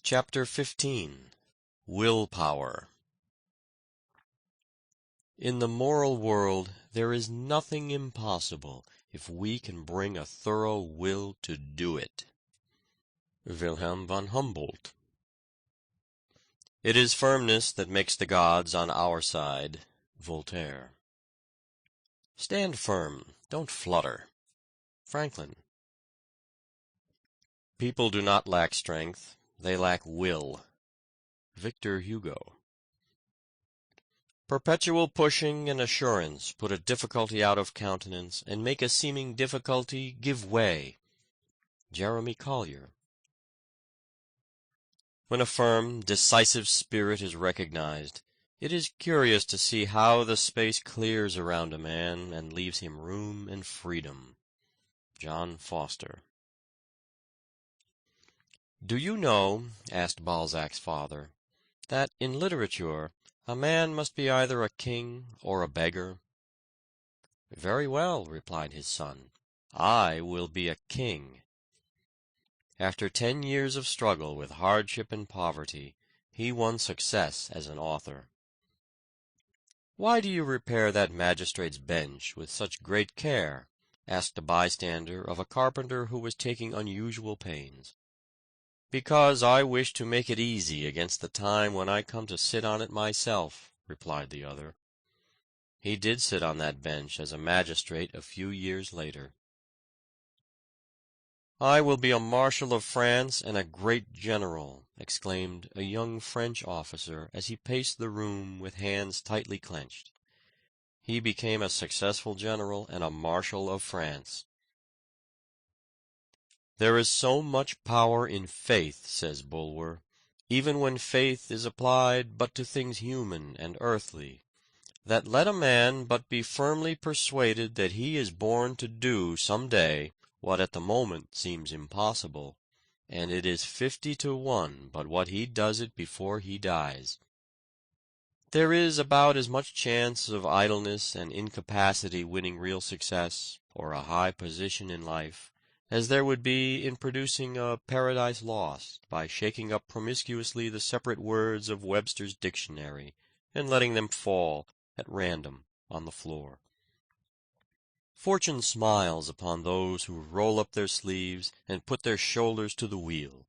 Chapter 15. Willpower. In the moral world there is nothing impossible if we can bring a thorough will to do it. Wilhelm von Humboldt. It is firmness that makes the gods on our side. Voltaire. Stand firm, don't flutter. Franklin. People do not lack strength, they lack will. Victor Hugo. Perpetual pushing and assurance put a difficulty out of countenance, and make a seeming difficulty give way. Jeremy Collier. When a firm, decisive spirit is recognized, it is curious to see how the space clears around a man and leaves him room and freedom. John Foster. "Do you know," asked Balzac's father, "that in literature a man must be either a king or a beggar?" "Very well," replied his son, "I will be a king." After 10 years of struggle with hardship and poverty, he won success as an author. "Why do you repair that magistrate's bench with such great care?" asked a bystander of a carpenter who was taking unusual pains. "Because I wish to make it easy against the time when I come to sit on it myself," replied the other. He did sit on that bench as a magistrate a few years later. "I will be a Marshal of France and a great general," exclaimed a young French officer as he paced the room with hands tightly clenched. He became a successful general and a Marshal of France. "There is so much power in faith," says Bulwer, "even when faith is applied but to things human and earthly, that let a man but be firmly persuaded that he is born to do some day what at the moment seems impossible, and it is 50 to 1 but what he does it before he dies. There is about as much chance of idleness and incapacity winning real success, or a high position in life, as there would be in producing a Paradise Lost by shaking up promiscuously the separate words of Webster's dictionary, and letting them fall at random on the floor. Fortune smiles upon those who roll up their sleeves and put their shoulders to the wheel,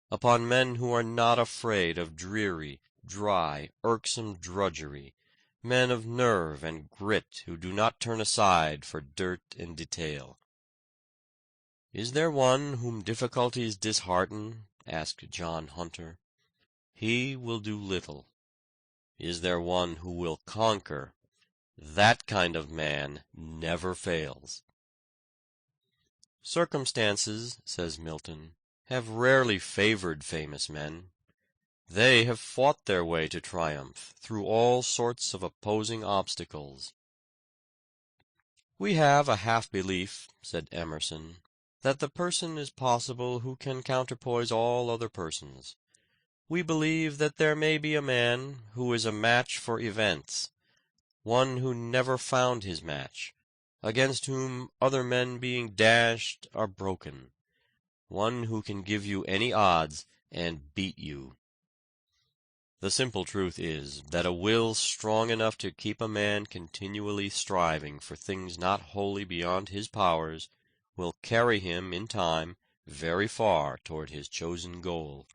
upon men who are not afraid of dreary, dry, irksome drudgery, men of nerve and grit who do not turn aside for dirt and detail. "Is there one whom difficulties dishearten?" asked John Hunter. "He will do little. Is there one who will conquer? That kind of man never fails." "Circumstances," says Milton, "have rarely favored famous men. They have fought their way to triumph through all sorts of opposing obstacles." "We have a half-belief," said Emerson, "that the person is possible who can counterpoise all other persons. We believe that there may be a man who is a match for events, one who never found his match, against whom other men being dashed are broken, one who can give you any odds and beat you." The simple truth is that a will strong enough to keep a man continually striving for things not wholly beyond his powers will carry him in time very far toward his chosen goal.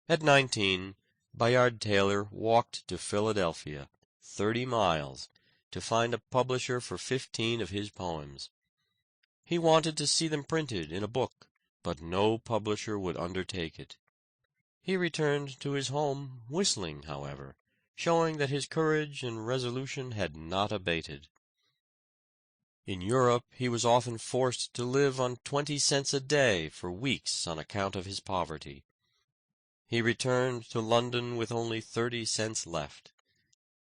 At 19, Bayard Taylor walked to Philadelphia, 30 miles, to find a publisher for 15 of his poems. He wanted to see them printed in a book, but no publisher would undertake it. He returned to his home whistling, however, showing that his courage and resolution had not abated. In Europe he was often forced to live on 20 cents a day for weeks on account of his poverty. He returned to London with only 30 cents left.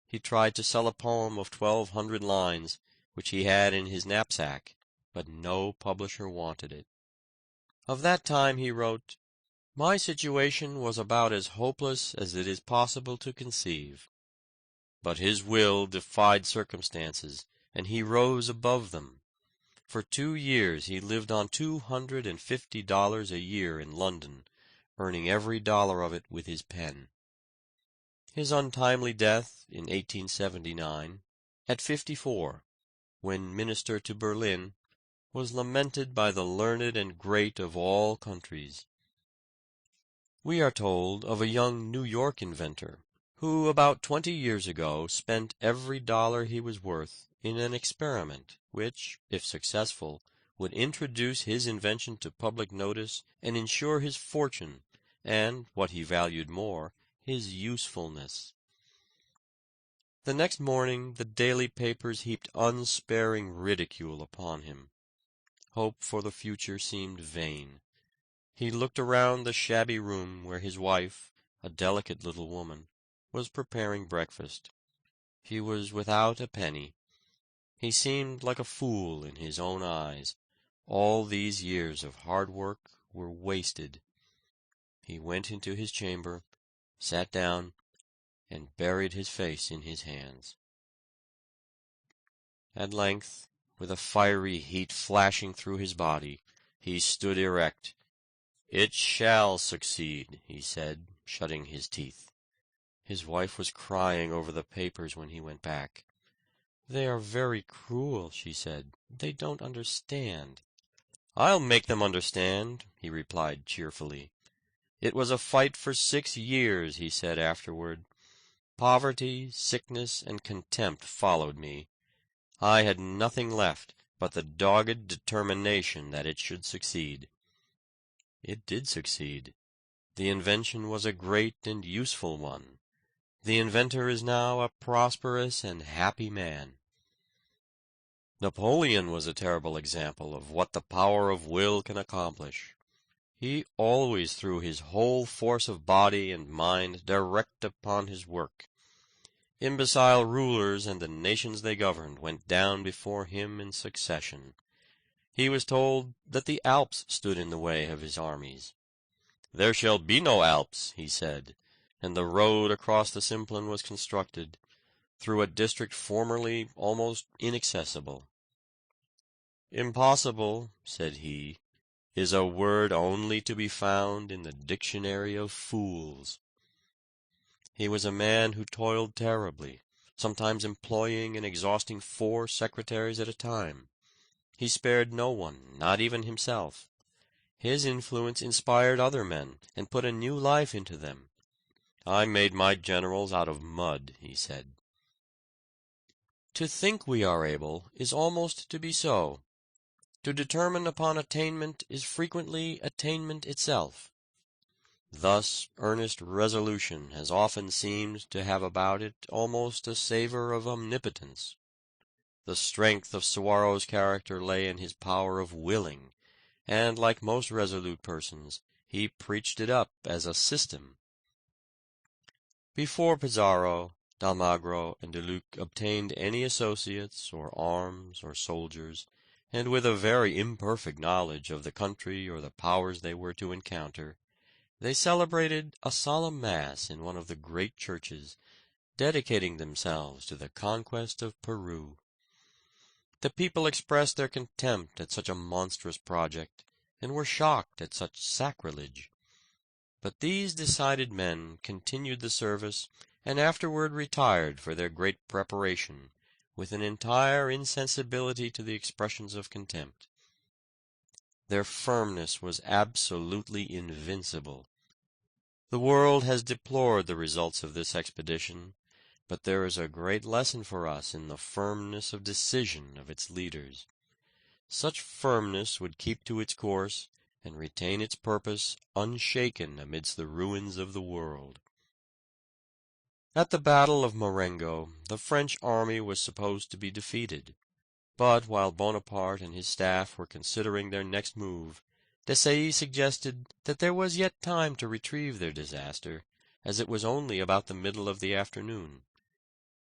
He tried to sell a poem of 1,200 lines, which he had in his knapsack, but no publisher wanted it. Of that time he wrote, "My situation was about as hopeless as it is possible to conceive." But his will defied circumstances, and he rose above them. For 2 years he lived on $250 a year in London, earning every dollar of it with his pen. His untimely death in 1879, at 54, when minister to Berlin, was lamented by the learned and great of all countries. We are told of a young New York inventor, who about 20 years ago spent every dollar he was worth in an experiment which, if successful, would introduce his invention to public notice and ensure his fortune, and, what he valued more, his usefulness. The next morning the daily papers heaped unsparing ridicule upon him. Hope for the future seemed vain. He looked around the shabby room where his wife, a delicate little woman, was preparing breakfast. He was without a penny. He seemed like a fool in his own eyes. All these years of hard work were wasted. He went into his chamber, sat down, and buried his face in his hands. At length, with a fiery heat flashing through his body, he stood erect. "It shall succeed," he said, shutting his teeth. His wife was crying over the papers when he went back. "They are very cruel," she said. "They don't understand." "I'll make them understand," he replied cheerfully. "It was a fight for 6 years," he said afterward. "Poverty, sickness, and contempt followed me. I had nothing left but the dogged determination that it should succeed." It did succeed. The invention was a great and useful one. The inventor is now a prosperous and happy man. Napoleon was a terrible example of what the power of will can accomplish. He always threw his whole force of body and mind direct upon his work. Imbecile rulers and the nations they governed went down before him in succession. He was told that the Alps stood in the way of his armies. "There shall be no Alps," he said, and the road across the Simplon was constructed, through a district formerly almost inaccessible. "Impossible," said he, "is a word only to be found in the dictionary of fools." He was a man who toiled terribly, sometimes employing and exhausting 4 secretaries at a time. He spared no one, not even himself. His influence inspired other men, and put a new life into them. "I made my generals out of mud," he said. To think we are able is almost to be so. To determine upon attainment is frequently attainment itself. Thus earnest resolution has often seemed to have about it almost a savor of omnipotence. The strength of Suwarrow's character lay in his power of willing, and like most resolute persons, he preached it up as a system. Before Pizarro, d'Almagro, and de Luc obtained any associates, or arms, or soldiers, and with a very imperfect knowledge of the country or the powers they were to encounter, they celebrated a solemn mass in one of the great churches, dedicating themselves to the conquest of Peru. The people expressed their contempt at such a monstrous project, and were shocked at such sacrilege. But these decided men continued the service, and afterward retired for their great preparation, with an entire insensibility to the expressions of contempt. Their firmness was absolutely invincible. The world has deplored the results of this expedition, but there is a great lesson for us in the firmness of decision of its leaders. Such firmness would keep to its course, and retain its purpose unshaken amidst the ruins of the world. At the Battle of Marengo, the French army was supposed to be defeated, but while Bonaparte and his staff were considering their next move, Desailly suggested that there was yet time to retrieve their disaster, as it was only about the middle of the afternoon.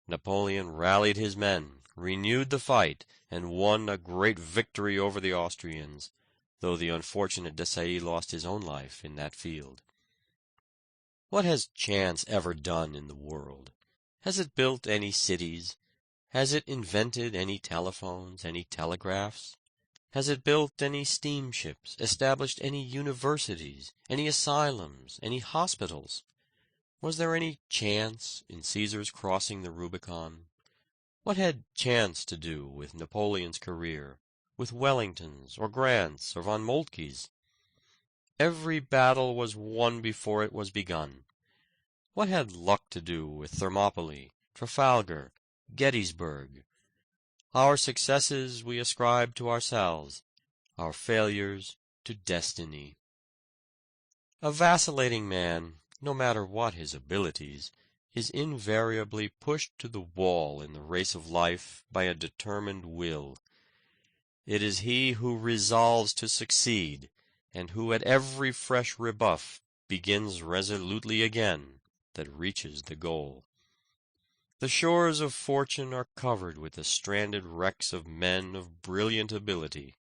Napoleon rallied his men, renewed the fight, and won a great victory over the Austrians, though the unfortunate Desailly lost his own life in that field. What has chance ever done in the world? Has it built any cities? Has it invented any telephones, any telegraphs? Has it built any steamships, established any universities, any asylums, any hospitals? Was there any chance in Caesar's crossing the Rubicon? What had chance to do with Napoleon's career, with Wellington's, or Grant's, or von Moltke's? Every battle was won before it was begun. What had luck to do with Thermopylae, Trafalgar, Gettysburg? Our successes we ascribe to ourselves, our failures to destiny. A vacillating man, no matter what his abilities, is invariably pushed to the wall in the race of life by a determined will. It is he who resolves to succeed, and who at every fresh rebuff begins resolutely again, that reaches the goal. The shores of fortune are covered with the stranded wrecks of men of brilliant ability,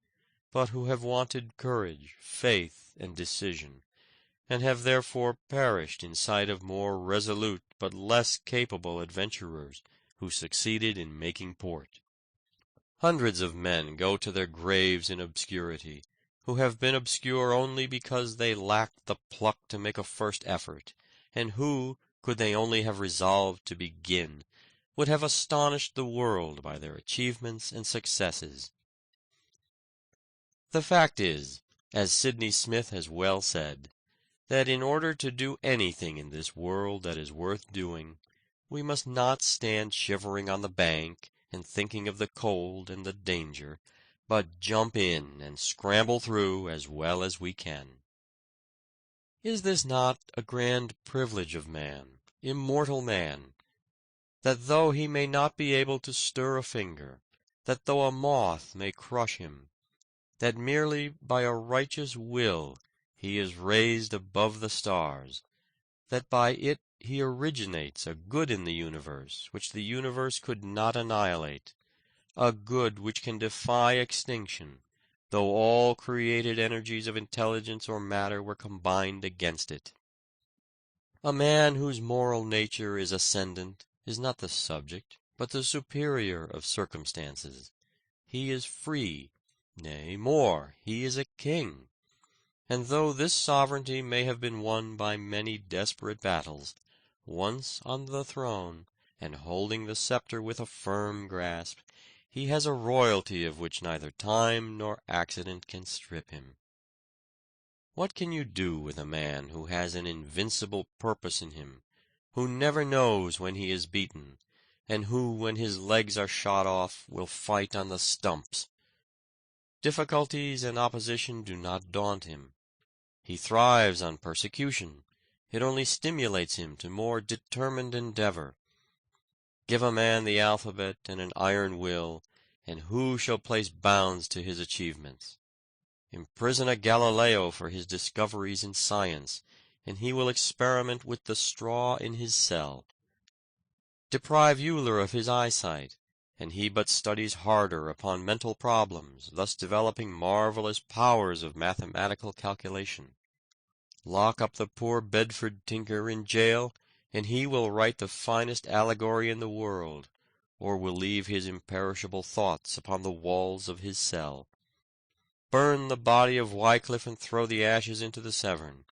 but who have wanted courage, faith, and decision, and have therefore perished in sight of more resolute but less capable adventurers who succeeded in making port. Hundreds of men go to their graves in obscurity, who have been obscure only because they lacked the pluck to make a first effort, and who, could they only have resolved to begin, would have astonished the world by their achievements and successes. The fact is, as Sidney Smith has well said, that in order to do anything in this world that is worth doing, we must not stand shivering on the bank and thinking of the cold and the danger, but jump in and scramble through as well as we can. Is this not a grand privilege of man, immortal man, that though he may not be able to stir a finger, that though a moth may crush him, that merely by a righteous will he is raised above the stars, that by it he originates a good in the universe which the universe could not annihilate, a good which can defy extinction, though all created energies of intelligence or matter were combined against it. A man whose moral nature is ascendant is not the subject, but the superior of circumstances. He is free, nay, more, he is a king. And though this sovereignty may have been won by many desperate battles, once on the throne, and holding the scepter with a firm grasp, he has a royalty of which neither time nor accident can strip him. What can you do with a man who has an invincible purpose in him, who never knows when he is beaten, and who, when his legs are shot off, will fight on the stumps? Difficulties and opposition do not daunt him. He thrives on persecution. It only stimulates him to more determined endeavor. Give a man the alphabet and an iron will, and who shall place bounds to his achievements? Imprison a Galileo for his discoveries in science, and he will experiment with the straw in his cell. Deprive Euler of his eyesight, and he but studies harder upon mental problems, thus developing marvelous powers of mathematical calculation. Lock up the poor Bedford tinker in jail, and he will write the finest allegory in the world, or will leave his imperishable thoughts upon the walls of his cell. Burn the body of Wycliffe and throw the ashes into the Severn,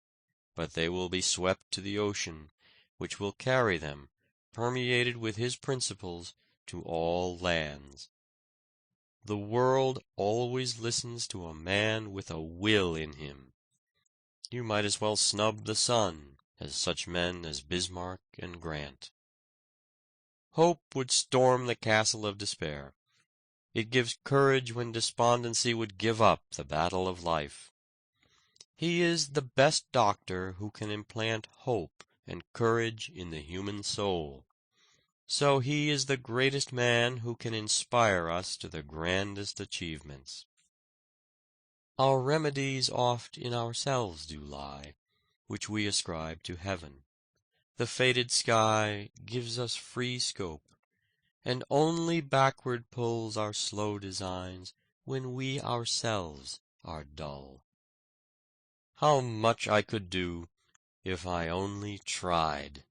but they will be swept to the ocean, which will carry them, permeated with his principles, to all lands. The world always listens to a man with a will in him. You might as well snub the sun as such men as Bismarck and Grant. Hope would storm the castle of despair. It gives courage when despondency would give up the battle of life. He is the best doctor who can implant hope and courage in the human soul. So he is the greatest man who can inspire us to the grandest achievements. Our remedies oft in ourselves do lie, which we ascribe to heaven. The fated sky gives us free scope, and only backward pulls our slow designs when we ourselves are dull. How much I could do if I only tried!